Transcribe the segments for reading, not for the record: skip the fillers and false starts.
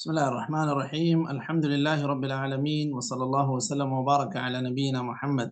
بسم الله الرحمن الرحيم الحمد لله رب العالمين وصلى الله وسلم وبارك على نبينا محمد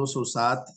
207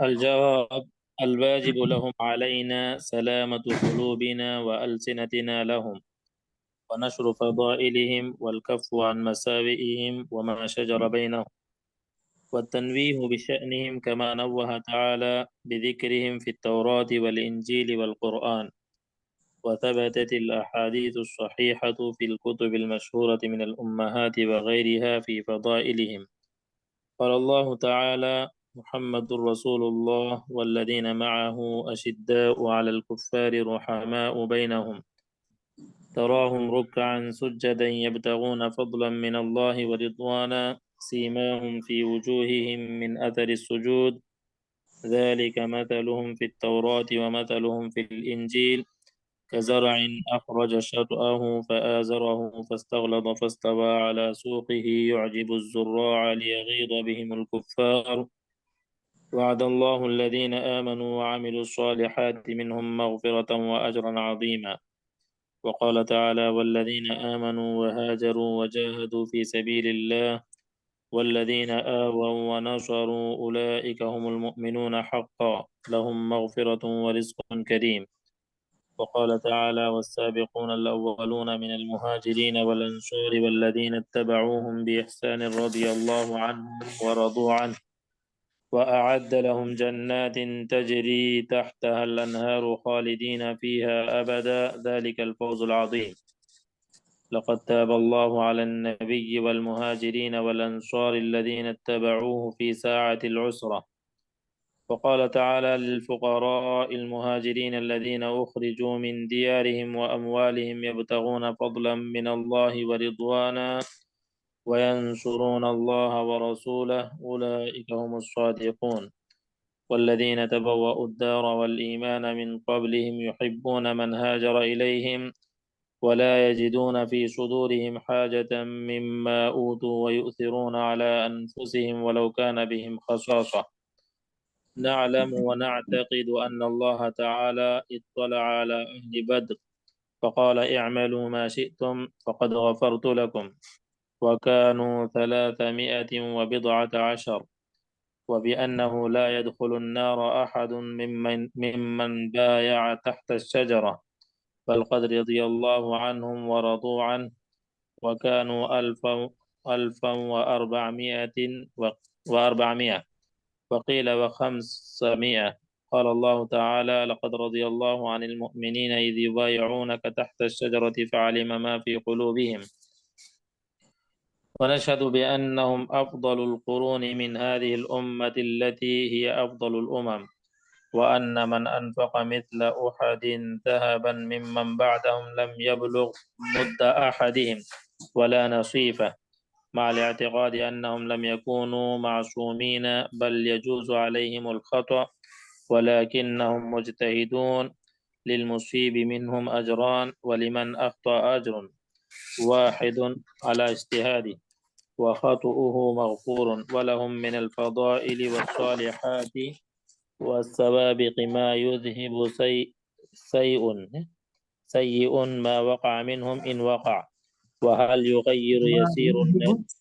الجواب الواجب لهم علينا سلامة قلوبنا وألسنتنا لهم ونشر فضائلهم والكف عن مساوئهم وما شجر بينهم والتنويه بشأنهم كما نوه تعالى بذكرهم في التوراة والإنجيل والقرآن. وثبتت الأحاديث الصحيحة في الكتب المشهورة من الأمهات وغيرها في فضائلهم. قال الله تعالى: محمد رسول الله والذين معه أشداء على الكفار رحماء بينهم تراهم ركعا سجدا يبتغون فضلا من الله ورضوانا سيماهم في وجوههم من أثر السجود ذلك مثلهم في التوراة ومثلهم في الإنجيل كزرع أخرج شطأه فآزره فاستغلظ فاستوى على سوقه يعجب الزراع ليغيظ بهم الكفار وعد الله الذين آمنوا وعملوا الصالحات منهم مغفرة وأجرا عظيما. وقال تعالى: والذين آمنوا وهاجروا وجاهدوا في سبيل الله والذين آووا ونصروا أولئك هم المؤمنون حقا لهم مغفرة ورزق كريم. وقال تعالى: والسابقون الأولون من المهاجرين والأنصار والذين اتبعوهم بإحسان رضي الله عنهم ورضوا عنه وأعد لهم جنات تجري تحتها الأنهار خالدين فيها أبدا ذلك الفوز العظيم. لقد تاب الله على النبي والمهاجرين والأنصار الذين اتبعوه في ساعة العسرة. وقال تعالى: للفقراء المهاجرين الذين أخرجوا من ديارهم وأموالهم يبتغون فضلا من الله ورضوانا وينصرون الله ورسوله أولئك هم الصادقون. والذين تبوأوا الدار والإيمان من قبلهم يحبون من هاجر إليهم ولا يجدون في صدورهم حاجة مما أوتوا ويؤثرون على أنفسهم ولو كان بهم خصاصة. نعلم ونعتقد أن الله تعالى اطلع على أهل بدر فقال: اعملوا ما شئتم فقد غفرت لكم وكانوا 310 وبأنه لا يدخل النار أحد ممن بايع تحت الشجرة بل قد رضي الله عنهم ورضوا عنه وكانوا 1400 وقيل 500. قال الله تعالى: لقد رضي الله عن المؤمنين إذ يبايعونك تحت الشجرة فعلم ما في قلوبهم. ونشهد بأنهم أفضل القرون من هذه الأمة التي هي أفضل الأمم وأن من أنفق مثل أحد ذهبا ممن بعدهم لم يبلغ مد أحدهم ولا نصيفه مع الاعتقاد أنهم لم يكونوا معصومين بل يجوز عليهم الخطأ ولكنهم مجتهدون للمصيب منهم أجران ولمن أخطأ أجر واحد على اجتهاده وخطؤه مغفور ولهم من الفضائل والصالحات والسوابق ما يذهب سيء ما وقع منهم إن وقع وهل يغير يسير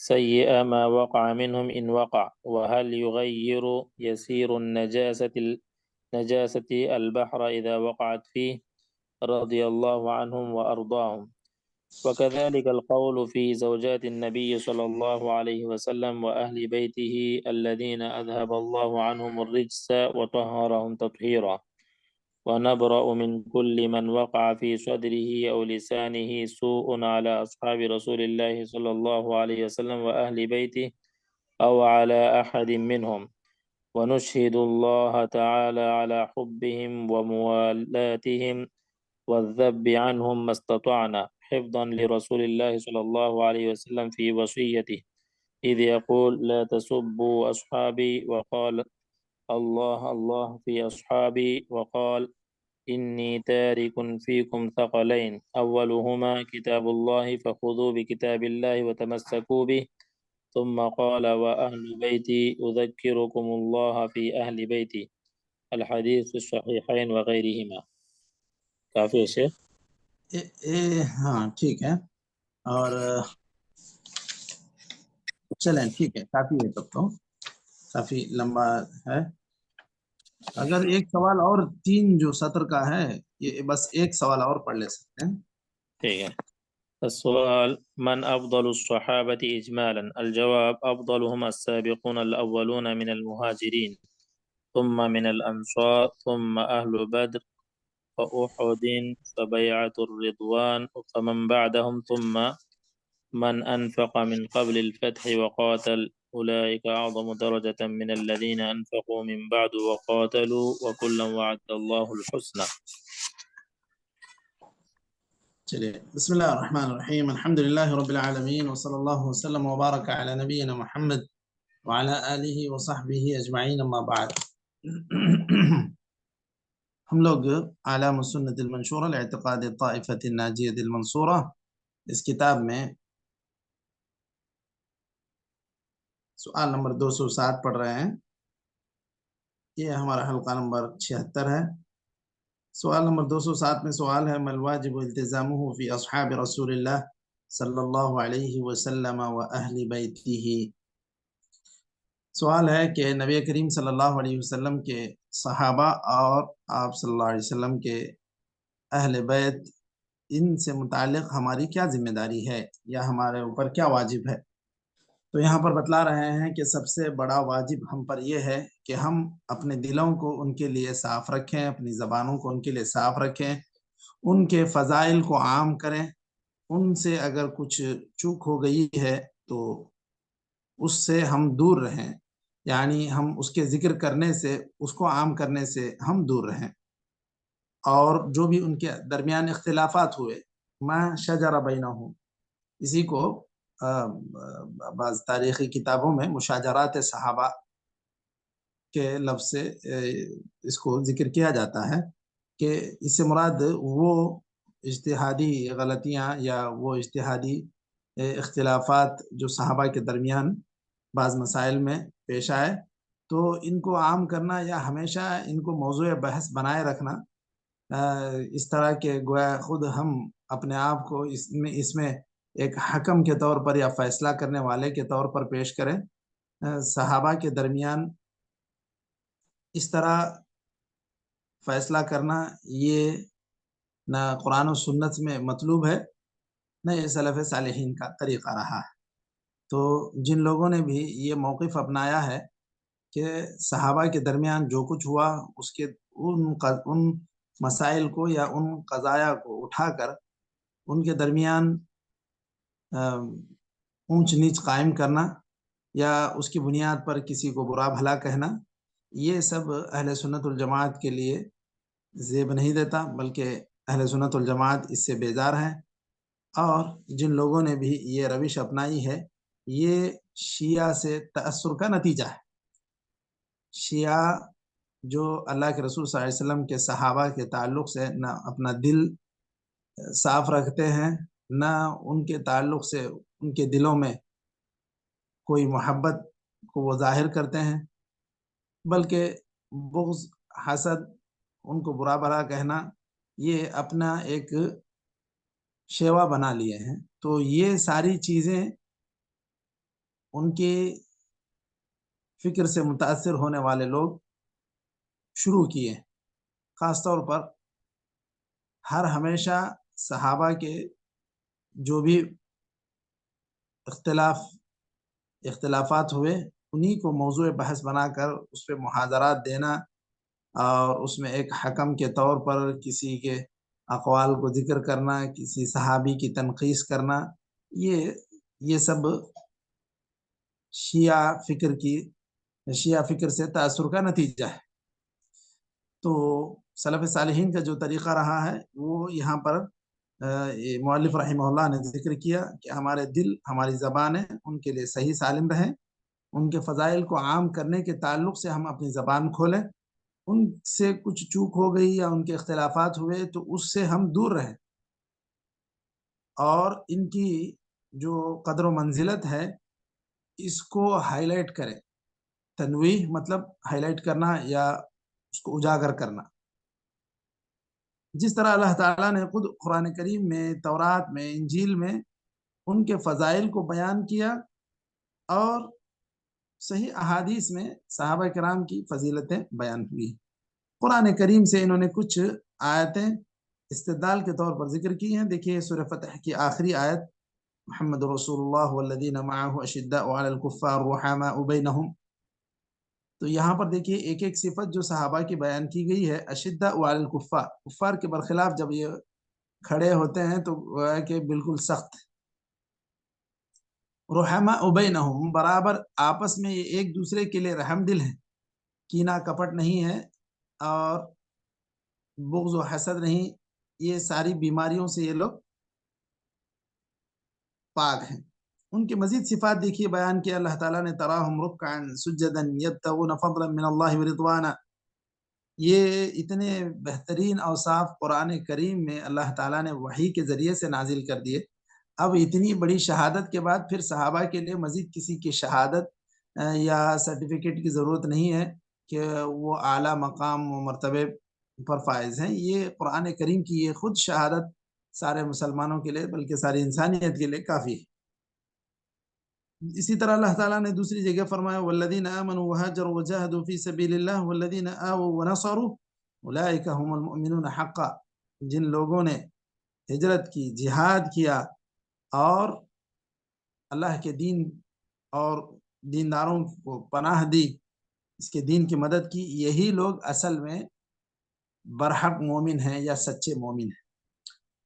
سيئ ما وقع منهم إن وقع، وهل يغير يسير نجاسة البحر إذا وقعت فيه، رضي الله عنهم وأرضاهم. وكذلك القول في زوجات النبي صلى الله عليه وسلم وأهل بيته الذين أذهب الله عنهم الرجس وطهرهم تطهيرا. ونبرأ من كل من وقع في صدره أو لسانه سوء على أصحاب رسول الله صلى الله عليه وسلم وأهل بيته أو على أحد منهم، ونشهد الله تعالى على حبهم وموالاتهم والذب عنهم ما استطعنا، حفظا لرسول الله صلى الله عليه وسلم في وصيته، إذ يقول: لا تسبوا أصحابي، وقال: الله الله في أصحابي، وقال: إني تارك فيكم ثقلين، أولهما كتاب الله فخذوا بكتاب الله وتمسكوا به، ثم قال: وأهل بيتي أذكركم الله في أهل بيتي. الحديث في الصحيحين وغيرهما. کافی ہے شیخ؟ ہاں ٹھیک ہے، اور چلیں ٹھیک ہے، کافی ہے، تب تو کافی لمبا ہے۔ اگر ایک سوال اور 3 جو سطر کا ہے، یہ بس ایک سوال اور پڑھ لے سکتے ہیں۔ ٹھیک ہے۔ السؤال: من أفضل الصحابة إجمالا؟ الجواب: أفضلهم السابقون الأولون من المهاجرين، ثم من الأنصار، ثم أهل بدر وأحد فبيعة الرضوان، فمن بعدهم، ثم من أنفق من قبل الفتح وقاتل، أولئك أعظم درجة من الذين أنفقوا من بعد وقاتلوا، وكلا وعد الله الحسنى. چلیے، بسم اللہ الرحمن الرحیم، الحمد للہ رب العالمین، وصلی اللہ وسلم وبارک علی نبینا محمد وعلی آلہ وصحبہ اجمعین، اما بعد۔ ہم لوگ اعلام السنت المنشورہ لاعتقاد الطائفۃ الناجیہ المنصورہ اس کتاب میں سوال نمبر 207 پڑھ رہے ہیں۔ یہ ہمارا حلقہ نمبر 76 ہے۔ سوال نمبر 207 میں سوال ہے: ما الواجب التزامه فی اصحاب رسول اللہ صلی اللہ علیہ وسلم و اہل بیتہ۔ سوال ہے کہ نبی کریم صلی اللہ علیہ وسلم کے صحابہ اور آپ صلی اللہ علیہ وسلم کے اہل بیت، ان سے متعلق ہماری کیا ذمہ داری ہے یا ہمارے اوپر کیا واجب ہے؟ تو یہاں پر بتلا رہے ہیں کہ سب سے بڑا واجب ہم پر یہ ہے کہ ہم اپنے دلوں کو ان کے لیے صاف رکھیں، اپنی زبانوں کو ان کے لیے صاف رکھیں، ان کے فضائل کو عام کریں، ان سے اگر کچھ چوک ہو گئی ہے تو اس سے ہم دور رہیں، یعنی ہم اس کے ذکر کرنے سے، اس کو عام کرنے سے ہم دور رہیں۔ اور جو بھی ان کے درمیان اختلافات ہوئے، ما شجر بینہم، اسی کو بعض تاریخی کتابوں میں مشاجرات صحابہ کے لفظ سے اس کو ذکر کیا جاتا ہے کہ اس سے مراد وہ اجتہادی غلطیاں یا وہ اجتہادی اختلافات جو صحابہ کے درمیان بعض مسائل میں پیش آئے، تو ان کو عام کرنا یا ہمیشہ ان کو موضوع بحث بنائے رکھنا، اس طرح کے گویا خود ہم اپنے آپ کو اس میں ایک حکم کے طور پر یا فیصلہ کرنے والے کے طور پر پیش کریں۔ صحابہ کے درمیان اس طرح فیصلہ کرنا یہ نہ قرآن و سنت میں مطلوب ہے، نہ یہ سلف صالحین کا طریقہ رہا ہے۔ تو جن لوگوں نے بھی یہ موقف اپنایا ہے کہ صحابہ کے درمیان جو کچھ ہوا، اس کے ان مسائل کو یا ان قضایا کو اٹھا کر ان کے درمیان اونچ نیچ قائم کرنا یا اس کی بنیاد پر کسی کو برا بھلا کہنا، یہ سب اہل سنت الجماعت کے لیے زیب نہیں دیتا، بلکہ اہل سنت الجماعت اس سے بیزار ہیں۔ اور جن لوگوں نے بھی یہ روش اپنائی ہے، یہ شیعہ سے تأثر کا نتیجہ ہے۔ شیعہ جو اللہ کے رسول صلی اللہ علیہ وسلم کے صحابہ کے تعلق سے نہ اپنا دل صاف رکھتے ہیں، نہ ان کے تعلق سے ان کے دلوں میں کوئی محبت کو وہ ظاہر کرتے ہیں، بلکہ بغض، حسد، ان کو برا بھلا کہنا، یہ اپنا ایک شیوا بنا لیے ہیں۔ تو یہ ساری چیزیں ان کی فکر سے متاثر ہونے والے لوگ شروع کیے، خاص طور پر ہمیشہ صحابہ کے جو بھی اختلافات ہوئے انہی کو موضوع بحث بنا کر اس پہ محاضرات دینا، اور اس میں ایک حکم کے طور پر کسی کے اقوال کو ذکر کرنا، کسی صحابی کی تنقیص کرنا، یہ سب شیعہ فکر سے تاثر کا نتیجہ ہے۔ تو سلف صالحین کا جو طریقہ رہا ہے وہ یہاں پر مؤلف رحمہ اللہ نے ذکر کیا کہ ہمارے دل، ہماری زبانیں ان کے لیے صحیح سالم رہیں، ان کے فضائل کو عام کرنے کے تعلق سے ہم اپنی زبان کھولیں، ان سے کچھ چوک ہو گئی یا ان کے اختلافات ہوئے تو اس سے ہم دور رہیں، اور ان کی جو قدر و منزلت ہے اس کو ہائی لائٹ کریں۔ تنویح مطلب ہائی لائٹ کرنا یا اس کو اجاگر کرنا۔ جس طرح اللہ تعالیٰ نے خود قرآن کریم میں، تورات میں، انجیل میں ان کے فضائل کو بیان کیا، اور صحیح احادیث میں صحابہ کرام کی فضیلتیں بیان ہوئی۔ قرآن کریم سے انہوں نے کچھ آیتیں استدلال کے طور پر ذکر کی ہیں۔ دیکھیے سورہ فتح کی آخری آیت، محمد رسول اللہ والذین معہ اشداء علی الکفار رحماء بینہم، تو یہاں پر دیکھیے ایک ایک صفت جو صحابہ کی بیان کی گئی ہے۔ اشداء علی الکفار، کفار کے برخلاف جب یہ کھڑے ہوتے ہیں تو وہ ہے کہ بالکل سخت۔ رحماء بینہم، برابر آپس میں یہ ایک دوسرے کے لیے رحم دل ہیں، کینہ کپٹ نہیں ہے، اور بغض و حسد نہیں، یہ ساری بیماریوں سے یہ لوگ پاک ہیں۔ ان کے مزید صفات دیکھیے بیان کیا اللہ تعالیٰ نے، تراہم رکعا سجدا یبتغون فضلا من اللہ ورضوانا۔ یہ اتنے بہترین اوصاف قرآن کریم میں اللہ تعالیٰ نے وحی کے ذریعے سے نازل کر دیے۔ اب اتنی بڑی شہادت کے بعد پھر صحابہ کے لیے مزید کسی کی شہادت یا سرٹیفکیٹ کی ضرورت نہیں ہے کہ وہ اعلیٰ مقام و مرتبے پر فائز ہیں۔ یہ قرآن کریم کی یہ خود شہادت سارے مسلمانوں کے لیے بلکہ ساری انسانیت کے لیے کافی ہے۔ اسی طرح اللہ تعالیٰ نے دوسری جگہ فرمایا والذین آمنوا وهاجروا وجاهدوا في سبيل الله والذین آووا ونصروا اولئک هم المؤمنون حقا، جن لوگوں نے ہجرت کی، جہاد کیا اور اللہ کے دین اور دینداروں کو پناہ دی، اس کے دین کی مدد کی، یہی لوگ اصل میں برحق مومن ہیں یا سچے مومن ہیں۔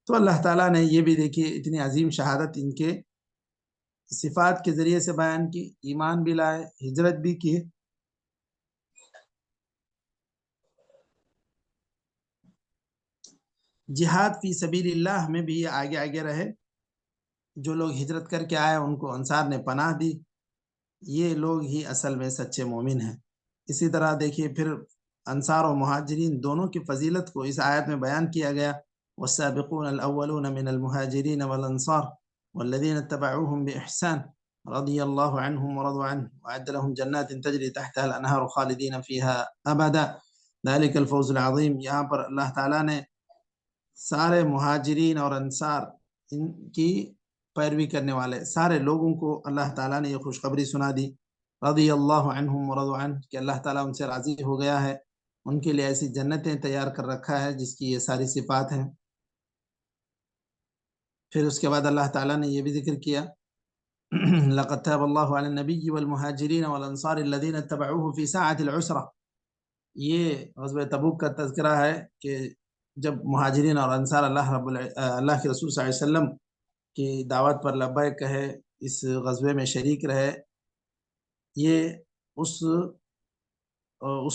تو اللہ تعالیٰ نے یہ بھی دیکھیے اتنی عظیم شہادت ان کے صفات کے ذریعے سے بیان کی، ایمان بھی لائے، ہجرت بھی کی۔ جہاد فی سبیل اللہ میں بھی یہ آگے آگے رہے، جو لوگ ہجرت کر کے آئے ان کو انصار نے پناہ دی، یہ لوگ ہی اصل میں سچے مومن ہیں۔ اسی طرح دیکھیے پھر انصار و مہاجرین دونوں کی فضیلت کو اس آیت میں بیان کیا گیا، والسابقون الاولون من المہاجرین والانصار والذین اتبعوهم بإحسان رضی اللہ عنہم ورضوا عنہ وأعد لهم جنات تجری تحتها الانہار خالدین فیها ابدا ذلك الفوز العظیم۔ یہاں پر اللہ تعالیٰ نے سارے مہاجرین اور انصار، ان کی پیروی کرنے والے سارے لوگوں کو اللہ تعالیٰ نے یہ خوشخبری سنا دی، رضی اللہ عنہم ورضوا عنہ، کہ اللہ تعالیٰ ان سے راضی ہو گیا ہے، ان کے لیے ایسی جنتیں تیار کر رکھا ہے جس کی یہ ساری صفات ہیں۔ پھر اس کے بعد اللہ تعالیٰ نے یہ بھی ذکر کیا لقد تاب اللہ علی النبی والمہاجرین والانصار الذین اتبعوه فی ساعة العسرہ، یہ غزوہ تبوک کا تذکرہ ہے کہ جب مہاجرین اور انصار اللہ کے رسول صلی اللہ علیہ وسلم کی دعوت پر لبیک کہے، اس غزوے میں شریک رہے، یہ اس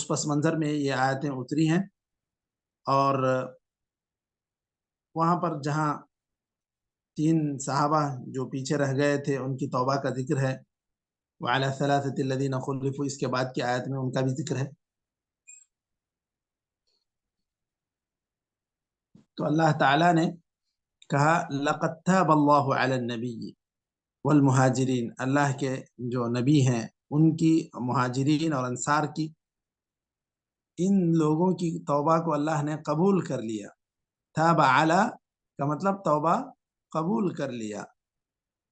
پس منظر میں یہ آیتیں اتری ہیں۔ اور وہاں پر جہاں 3 صحابہ جو پیچھے رہ گئے تھے ان کی توبہ کا ذکر ہے، وعلی الثلاثة الذین خلفوا، اس کے بعد کی آیت میں ان کا بھی ذکر ہے۔ تو اللہ تعالیٰ نے کہا لقد تاب اللہ علی النبی والمہاجرین، اللہ کے جو نبی ہیں ان کی، مہاجرین اور انصار کی، ان لوگوں کی توبہ کو اللہ نے قبول کر لیا۔ تاب علی کا مطلب توبہ قبول کر لیا،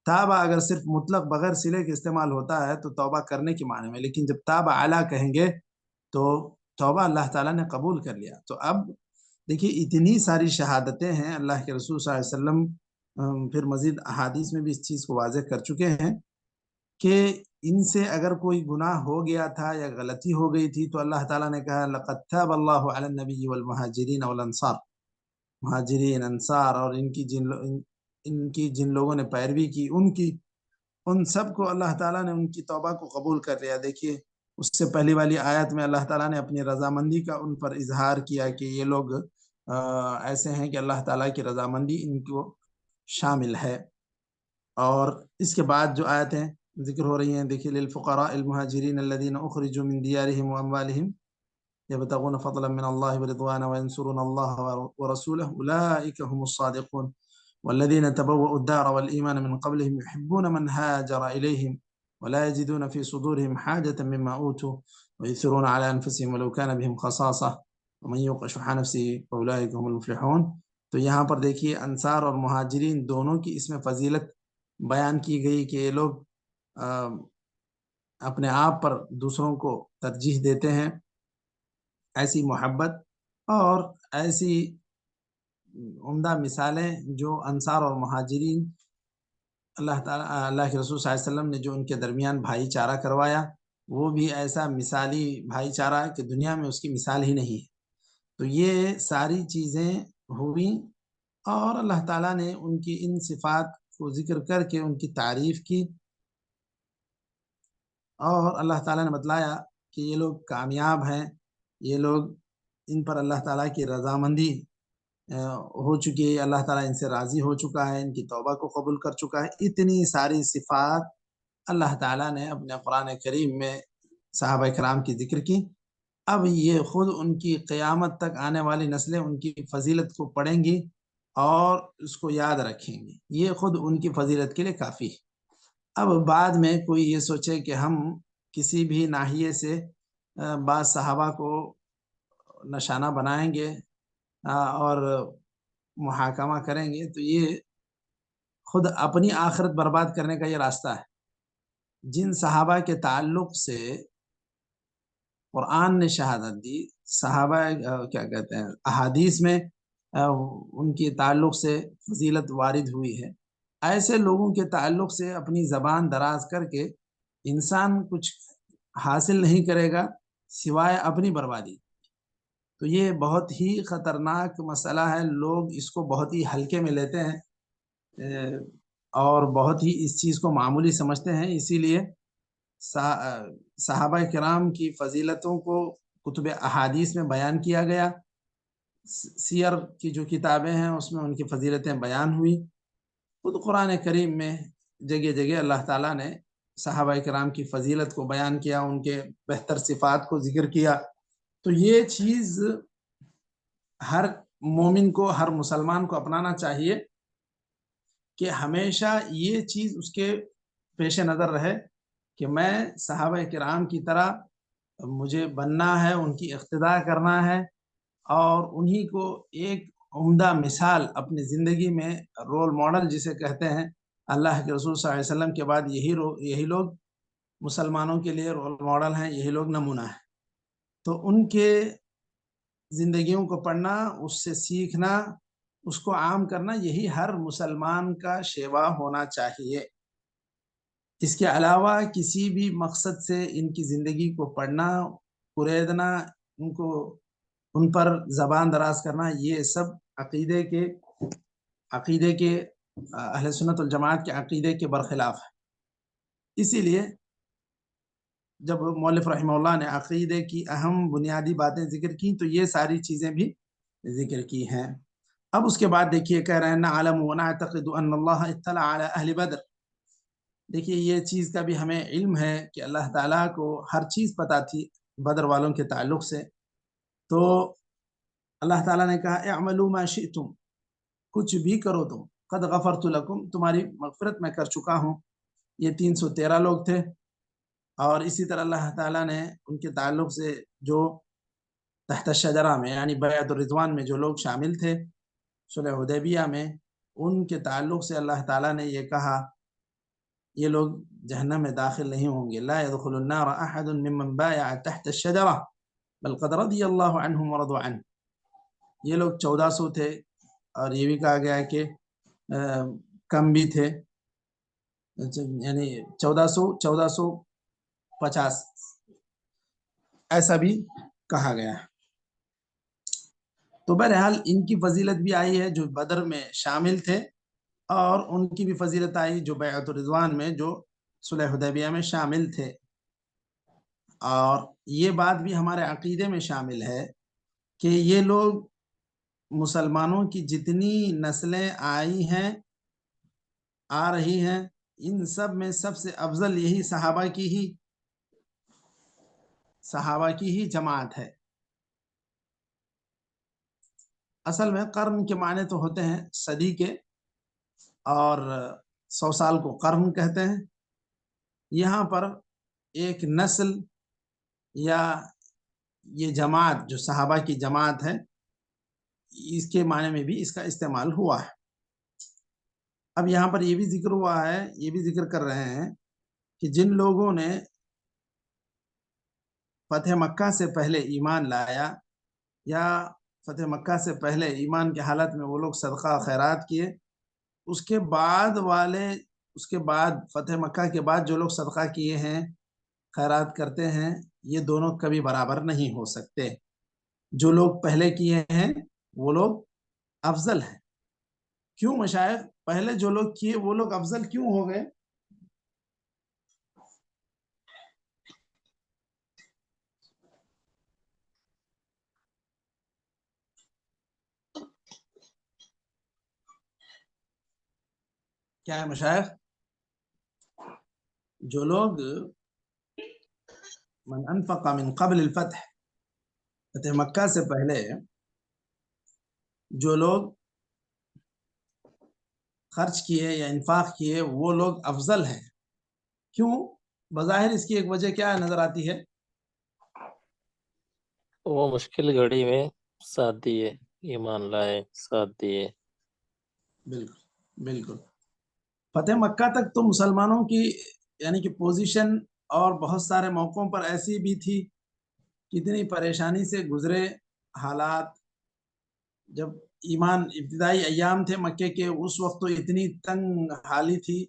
تابہ اگر صرف مطلق بغیر صلے کے استعمال ہوتا ہے تو توبہ کرنے کے معنی میں، لیکن جب تابہ علی کہیں گے تو توبہ اللہ تعالیٰ نے قبول کر لیا۔ تو اب دیکھیے اتنی ساری شہادتیں ہیں، اللہ کے رسول صلی اللہ علیہ وسلم پھر مزید احادیث میں بھی اس چیز کو واضح کر چکے ہیں کہ ان سے اگر کوئی گناہ ہو گیا تھا یا غلطی ہو گئی تھی تو اللہ تعالیٰ نے کہا لقد تاب اللہ علی النبی والمہاجرین والانصار، مہاجرین انصار اور ان کی جن لوگوں نے پیروی کی ان سب کو اللہ تعالیٰ نے ان کی توبہ کو قبول کر لیا۔ دیکھیے اس سے پہلی والی آیت میں اللہ تعالیٰ نے اپنی رضامندی کا ان پر اظہار کیا کہ یہ لوگ ایسے ہیں کہ اللہ تعالیٰ کی رضامندی ان کو شامل ہے۔ اور اس کے بعد جو آیتیں ذکر ہو رہی ہیں دیکھیے للفقراء المہاجرین الذین اخرجوا من دیارہم واموالہم یبتغون فضلا من اللہ ورضوانا وینصرون اللہ ورسولہ اولئک هم الصادقون والذین تبوؤوا الدار والایمان من قبلہم یحبون من هاجر الیہم ولا يجدون في صدورهم حاجة مما اوتوا ويؤثرون على انفسهم ولو كان بهم خصاصة ومن يوق شح نفسه فاولئک هم المفلحون۔ تو یہاں پر دیکھیے انصار اور مہاجرین دونوں کی اس میں فضیلت بیان کی گئی کہ یہ لوگ اپنے آپ پر دوسروں کو ترجیح دیتے ہیں، ایسی محبت اور ایسی عمدہ مثالیں جو انصار اور مہاجرین اللہ تعالیٰ اللہ کے رسول صلی اللہ علیہ وسلم نے جو ان کے درمیان بھائی چارہ کروایا وہ بھی ایسا مثالی بھائی چارہ کہ دنیا میں اس کی مثال ہی نہیں ہے۔ تو یہ ساری چیزیں ہوئیں اور اللہ تعالیٰ نے ان کی ان صفات کو ذکر کر کے ان کی تعریف کی، اور اللہ تعالیٰ نے بتلایا کہ یہ لوگ کامیاب ہیں، یہ لوگ ان پر اللہ تعالیٰ کی رضامندی ہو چکی ہے، اللہ تعالیٰ ان سے راضی ہو چکا ہے، ان کی توبہ کو قبول کر چکا ہے۔ اتنی ساری صفات اللہ تعالیٰ نے اپنے قرآن کریم میں صحابہ کرام کی ذکر کی۔ اب یہ خود ان کی قیامت تک آنے والی نسلیں ان کی فضیلت کو پڑھیں گی اور اس کو یاد رکھیں گی، یہ خود ان کی فضیلت کے لیے کافی ہے۔ اب بعد میں کوئی یہ سوچے کہ ہم کسی بھی ناحیے سے بعض صحابہ کو نشانہ بنائیں گے اور محاکمہ کریں گے تو یہ خود اپنی آخرت برباد کرنے کا یہ راستہ ہے۔ جن صحابہ کے تعلق سے قرآن نے شہادت دی، صحابہ کیا کہتے ہیں احادیث میں ان کے تعلق سے فضیلت وارد ہوئی ہے، ایسے لوگوں کے تعلق سے اپنی زبان دراز کر کے انسان کچھ حاصل نہیں کرے گا سوائے اپنی بربادی۔ تو یہ بہت ہی خطرناک مسئلہ ہے، لوگ اس کو بہت ہی ہلکے میں لیتے ہیں اور بہت ہی اس چیز کو معمولی سمجھتے ہیں۔ اسی لیے صحابہ کرام کی فضیلتوں کو کتب احادیث میں بیان کیا گیا، سیر کی جو کتابیں ہیں اس میں ان کی فضیلتیں بیان ہوئی، خود قرآن کریم میں جگہ جگہ اللہ تعالیٰ نے صحابہ کرام کی فضیلت کو بیان کیا، ان کے بہتر صفات کو ذکر کیا۔ تو یہ چیز ہر مومن کو، ہر مسلمان کو اپنانا چاہیے کہ ہمیشہ یہ چیز اس کے پیش نظر رہے کہ میں صحابہ کرام کی طرح مجھے بننا ہے، ان کی اقتداء کرنا ہے اور انہی کو ایک عمدہ مثال اپنی زندگی میں، رول ماڈل جسے کہتے ہیں، اللہ کے رسول صلی اللہ علیہ وسلم کے بعد یہی لوگ مسلمانوں کے لیے رول ماڈل ہیں، یہی لوگ نمونہ ہیں۔ تو ان کے زندگیوں کو پڑھنا، اس سے سیکھنا، اس کو عام کرنا، یہی ہر مسلمان کا شیوا ہونا چاہیے۔ اس کے علاوہ کسی بھی مقصد سے ان کی زندگی کو پڑھنا، قریدنا، ان پر زبان دراز کرنا، یہ سب عقیدے کے اہل سنت والجماعت کے عقیدے کے برخلاف ہے۔ اسی لیے جب مؤلف رحمہ اللہ نے عقیدے کی اہم بنیادی باتیں ذکر کی تو یہ ساری چیزیں بھی ذکر کی ہیں۔ اب اس کے بعد دیکھیے کہہ رہے ہیں نعلم ونعتقد ان اللہ اطلع علی اہل بدر۔ دیکھیے یہ چیز کا بھی ہمیں علم ہے کہ اللہ تعالیٰ کو ہر چیز پتہ تھی بدر والوں کے تعلق سے، تو اللہ تعالیٰ نے کہا اعملوا ما شئتم، کچھ بھی کرو تم، قد غفرت لکم، تمہاری مغفرت میں کر چکا ہوں۔ یہ 313 لوگ تھے، اور اسی طرح اللہ تعالیٰ نے ان کے تعلق سے جو تحت الشجرہ میں یعنی بیعت الرضوان میں جو لوگ شامل تھے صلح حدیبیہ میں، ان کے تعلق سے اللہ تعالیٰ نے یہ کہا یہ لوگ جہنم میں داخل نہیں ہوں گے. لا يدخل النار احد ممن بايع تحت الشجرة بل قد رضي الله عنهم ورضوا عنه. یہ لوگ 1400 تھے اور یہ بھی کہا گیا کہ کم بھی تھے، یعنی 1450 ایسا بھی کہا گیا. تو بہرحال ان کی فضیلت بھی آئی ہے جو بدر میں شامل تھے، اور ان کی بھی فضیلت آئی جو بیعت الرضوان میں، جو صلح حدیبیہ میں شامل تھے. اور یہ بات بھی ہمارے عقیدے میں شامل ہے کہ یہ لوگ مسلمانوں کی جتنی نسلیں آئی ہیں، آ رہی ہیں، ان سب میں سب سے افضل یہی صحابہ کی ہی جماعت ہے. اصل میں قرن کے معنی تو ہوتے ہیں صدی کے، اور 100 سال کو قرن کہتے ہیں. یہاں پر ایک نسل یا یہ جماعت جو صحابہ کی جماعت ہے، اس کے معنی میں بھی اس کا استعمال ہوا ہے. اب یہاں پر یہ بھی ذکر ہوا ہے، یہ بھی ذکر کر رہے ہیں کہ جن لوگوں نے فتح مکہ سے پہلے ایمان لایا، یا فتح مکہ سے پہلے ایمان کی حالت میں وہ لوگ صدقہ و خیرات کیے، اس کے بعد فتح مکہ کے بعد جو لوگ صدقہ کیے ہیں، خیرات کرتے ہیں، یہ دونوں کبھی برابر نہیں ہو سکتے. جو لوگ پہلے کیے ہیں وہ لوگ افضل ہیں. کیوں مشائخ؟ پہلے جو لوگ کیے وہ لوگ افضل کیوں ہو گئے؟ کیا ہے مشائخ؟ جو لوگ من انفق من قبل الفتح، فتح مکہ سے پہلے جو لوگ خرچ کیے یا انفاق کیے وہ لوگ افضل ہیں. کیوں؟ بظاہر اس کی ایک وجہ کیا نظر آتی ہے؟ وہ مشکل گھڑی میں ساتھ دیے، ایمان لائے، ساتھ دیے. بالکل بالکل. فتح مکہ تک تو مسلمانوں کی یعنی کہ پوزیشن اور بہت سارے موقعوں پر ایسی بھی تھی، کتنی پریشانی سے گزرے حالات. جب ایمان ابتدائی ایام تھے مکے کے، اس وقت تو اتنی تنگ حالی تھی،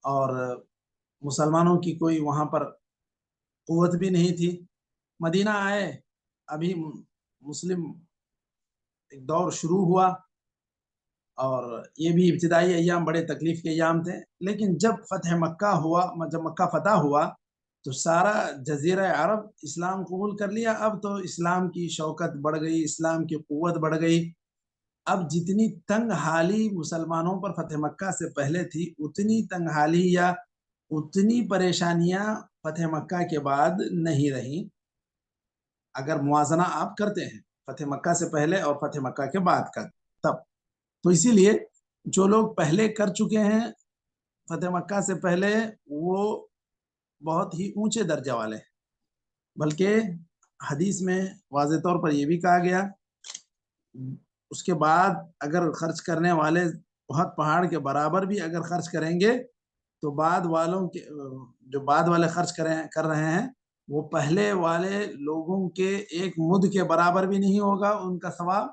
اور مسلمانوں کی کوئی وہاں پر قوت بھی نہیں تھی. مدینہ آئے، ابھی مسلم ایک دور شروع ہوا، اور یہ بھی ابتدائی ایام بڑے تکلیف کے ایام تھے. لیکن جب فتح مکہ ہوا، جب مکہ فتح ہوا تو سارا جزیرہ عرب اسلام قبول کر لیا. اب تو اسلام کی شوکت بڑھ گئی، اسلام کی قوت بڑھ گئی. اب جتنی تنگ حالی مسلمانوں پر فتح مکہ سے پہلے تھی، اتنی تنگ حالی یا اتنی پریشانیاں فتح مکہ کے بعد نہیں رہیں، اگر موازنہ آپ کرتے ہیں فتح مکہ سے پہلے اور فتح مکہ کے بعد کا. تب تو اسی لیے جو لوگ پہلے کر چکے ہیں فتح مکہ سے پہلے، وہ بہت ہی اونچے درجہ والے ہیں. بلکہ حدیث میں واضح طور پر یہ بھی کہا گیا، اس کے بعد اگر خرچ کرنے والے بہت پہاڑ کے برابر بھی اگر خرچ کریں گے تو بعد والوں کے جو بعد والے خرچ کر رہے ہیں وہ پہلے والے لوگوں کے ایک مد کے برابر بھی نہیں ہوگا ان کا ثواب،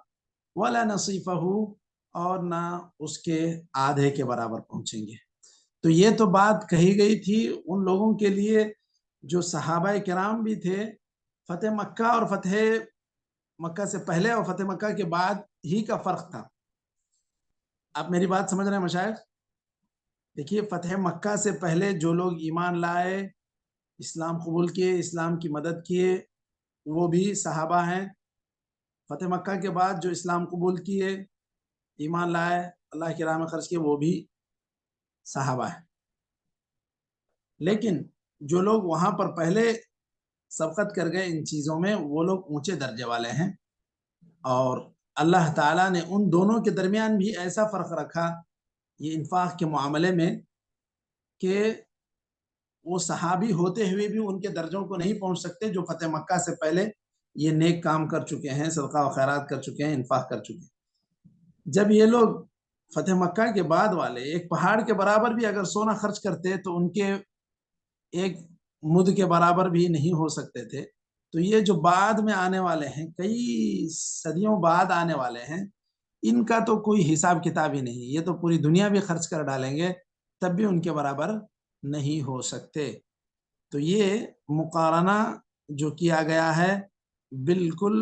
ولا نصیفہ، اور نہ اس کے آدھے کے برابر پہنچیں گے. تو یہ تو بات کہی گئی تھی ان لوگوں کے لیے جو صحابہ کرام بھی تھے. فتح مکہ اور فتح مکہ سے پہلے اور فتح مکہ کے بعد ہی کا فرق تھا. آپ میری بات سمجھ رہے ہیں مشائخ؟ دیکھیے، فتح مکہ سے پہلے جو لوگ ایمان لائے، اسلام قبول کیے، اسلام کی مدد کیے، وہ بھی صحابہ ہیں. فتح مکہ کے بعد جو اسلام قبول کیے، ایمان لائے، اللہ کی راہ میں خرچ کیے، وہ بھی صحابہ ہیں. لیکن جو لوگ وہاں پر پہلے سبقت کر گئے ان چیزوں میں، وہ لوگ اونچے درجے والے ہیں. اور اللہ تعالیٰ نے ان دونوں کے درمیان بھی ایسا فرق رکھا یہ انفاق کے معاملے میں کہ وہ صحابی ہوتے ہوئے بھی ان کے درجوں کو نہیں پہنچ سکتے جو فتح مکہ سے پہلے یہ نیک کام کر چکے ہیں، صدقہ و خیرات کر چکے ہیں، انفاق کر چکے ہیں. جب یہ لوگ فتح مکہ کے بعد والے ایک پہاڑ کے برابر بھی اگر سونا خرچ کرتے تو ان کے ایک مد کے برابر بھی نہیں ہو سکتے تھے. تو یہ جو بعد میں آنے والے ہیں، کئی صدیوں بعد آنے والے ہیں، ان کا تو کوئی حساب کتاب ہی نہیں. یہ تو پوری دنیا بھی خرچ کر ڈالیں گے تب بھی ان کے برابر نہیں ہو سکتے. تو یہ مقارنہ جو کیا گیا ہے بالکل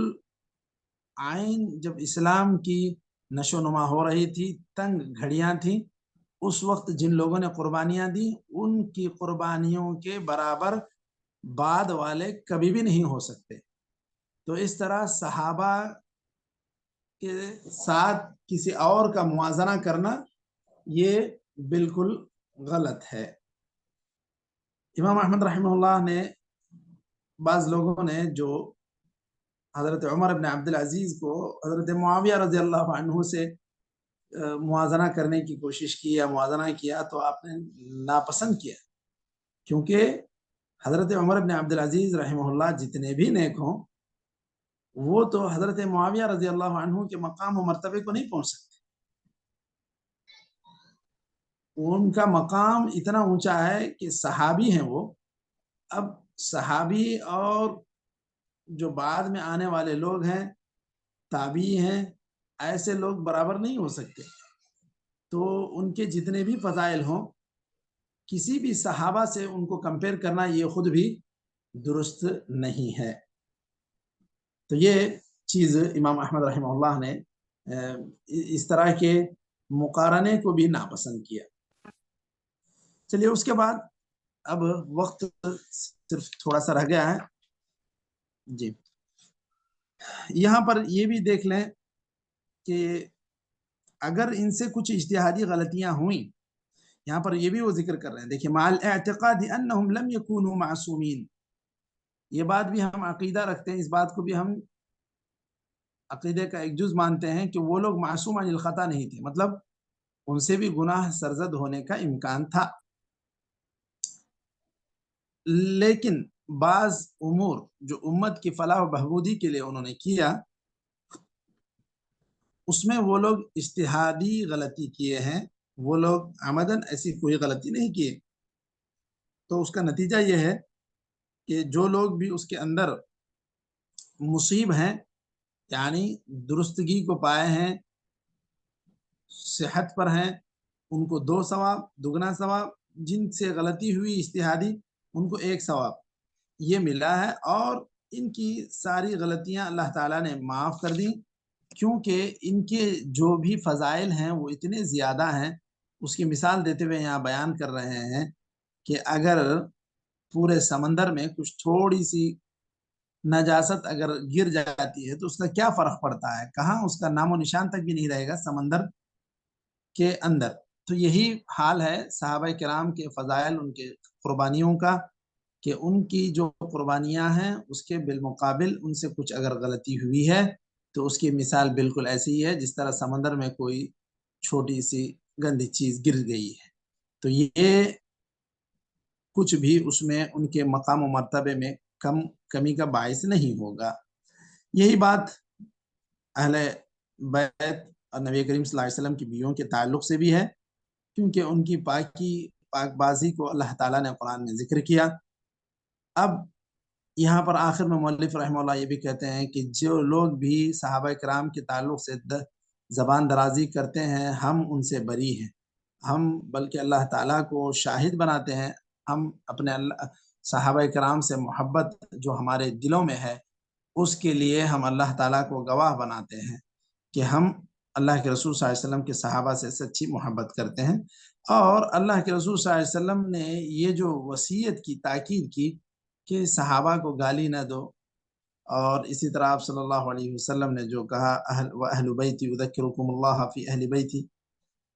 عین جب اسلام کی نشو و نما ہو رہی تھی، تنگ گھڑیاں تھیں، اس وقت جن لوگوں نے قربانیاں دی ان کی قربانیوں کے برابر بعد والے کبھی بھی نہیں ہو سکتے. تو اس طرح صحابہ کے ساتھ کسی اور کا موازنہ کرنا یہ بالکل غلط ہے. امام احمد رحمہ اللہ نے، بعض لوگوں نے جو حضرت عمر بن عبدالعزیز کو حضرت معاویہ رضی اللہ عنہ سے موازنہ کرنے کی کوشش کی یا موازنہ کیا تو آپ نے ناپسند کیا، کیونکہ حضرت عمر بن عبدالعزیز رحمہ اللہ جتنے بھی نیک ہوں وہ تو حضرت معاویہ رضی اللہ عنہ کے مقام و مرتبے کو نہیں پہنچ سکتے. ان کا مقام اتنا اونچا ہے کہ صحابی ہیں وہ. اب صحابی اور جو بعد میں آنے والے لوگ ہیں، تابعی ہیں، ایسے لوگ برابر نہیں ہو سکتے. تو ان کے جتنے بھی فضائل ہوں، کسی بھی صحابہ سے ان کو کمپیئر کرنا یہ خود بھی درست نہیں ہے. تو یہ چیز امام احمد رحمہ اللہ نے اس طرح کے مقارنے کو بھی ناپسند کیا. چلیے اس کے بعد اب وقت صرف تھوڑا سا رہ گیا ہے جی. یہاں پر یہ بھی دیکھ لیں کہ اگر ان سے کچھ اجتہادی غلطیاں ہوئیں، یہاں پر یہ بھی وہ ذکر کر رہے ہیں. دیکھیں، مع الاعتقاد انہم لم یکونوا معصومین، یہ بات بھی ہم عقیدہ رکھتے ہیں، اس بات کو بھی ہم عقیدے کا ایک جز مانتے ہیں کہ وہ لوگ معصوم عن الخطا نہیں تھے، مطلب ان سے بھی گناہ سرزد ہونے کا امکان تھا. لیکن بعض امور جو امت کی فلاح و بہبودی کے لیے انہوں نے کیا، اس میں وہ لوگ اجتہادی غلطی کیے ہیں، وہ لوگ عمدن ایسی کوئی غلطی نہیں کیے. تو اس کا نتیجہ یہ ہے کہ جو لوگ بھی اس کے اندر مصیب ہیں، یعنی درستگی کو پائے ہیں، صحت پر ہیں، ان کو 2 ثواب، دگنا ثواب. جن سے غلطی ہوئی اجتہادی ان کو 1 ثواب یہ ملا ہے، اور ان کی ساری غلطیاں اللہ تعالیٰ نے معاف کر دیں، کیونکہ ان کے جو بھی فضائل ہیں وہ اتنے زیادہ ہیں. اس کی مثال دیتے ہوئے یہاں بیان کر رہے ہیں کہ اگر پورے سمندر میں کچھ تھوڑی سی نجاست اگر گر جاتی ہے تو اس کا کیا فرق پڑتا ہے، کہاں اس کا نام و نشان تک بھی نہیں رہے گا سمندر کے اندر. تو یہی حال ہے صحابہ کرام کے فضائل، ان کے قربانیوں کا، کہ ان کی جو قربانیاں ہیں اس کے بالمقابل ان سے کچھ اگر غلطی ہوئی ہے تو اس کی مثال بالکل ایسی ہی ہے جس طرح سمندر میں کوئی چھوٹی سی گندی چیز گر گئی ہے. تو یہ کچھ بھی اس میں ان کے مقام و مرتبے میں کمی کا باعث نہیں ہوگا. یہی بات اہل بیت اور نبی کریم صلی اللہ علیہ وسلم کی بیویوں کے تعلق سے بھی ہے، کیونکہ ان کی پاک بازی کو اللہ تعالیٰ نے قرآن میں ذکر کیا. اب یہاں پر آخر میں مؤلف رحمہ اللہ یہ بھی کہتے ہیں کہ جو لوگ بھی صحابہ کرام کے تعلق سے زبان درازی کرتے ہیں ہم ان سے بری ہیں، ہم بلکہ اللہ تعالیٰ کو شاہد بناتے ہیں. ہم اپنے صحابہ کرام سے محبت جو ہمارے دلوں میں ہے اس کے لیے ہم اللہ تعالیٰ کو گواہ بناتے ہیں کہ ہم اللہ کے رسول صلی اللہ علیہ وسلم کے صحابہ سے سچی محبت کرتے ہیں. اور اللہ کے رسول صلی اللہ علیہ وسلم نے یہ جو وصیت کی، تاکید کی کہ صحابہ کو گالی نہ دو، اور اسی طرح آپ صلی اللہ علیہ وسلم نے جو کہا اہل بیتی اذکرکم اللہ فی اہل بیتی،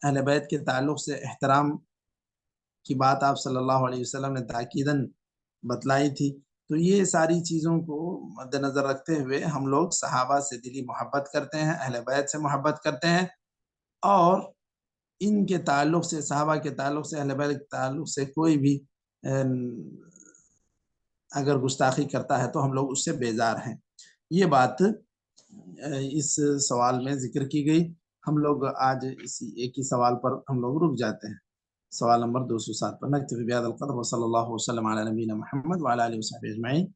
اہل بیت کے تعلق سے احترام کی بات آپ صلی اللہ علیہ وسلم نے تاکیداً بتلائی تھی. تو یہ ساری چیزوں کو مد نظر رکھتے ہوئے ہم لوگ صحابہ سے دلی محبت کرتے ہیں، اہل بیت سے محبت کرتے ہیں، اور ان کے تعلق سے، صحابہ کے تعلق سے، اہل بیت کے تعلق سے کوئی بھی اگر گستاخی کرتا ہے تو ہم لوگ اس سے بیزار ہیں. یہ بات اس سوال میں ذکر کی گئی. ہم لوگ آج اسی ایک ہی سوال پر ہم لوگ رک جاتے ہیں، سوال نمبر 207 پر. نکتفی بهذا القدر وصلی اللہ وسلم علی نبینا محمد وعلى آله وصحبه اجمعین.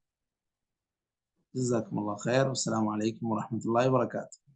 جزاکم اللہ خیر، والسلام علیکم ورحمۃ اللہ وبرکاتہ.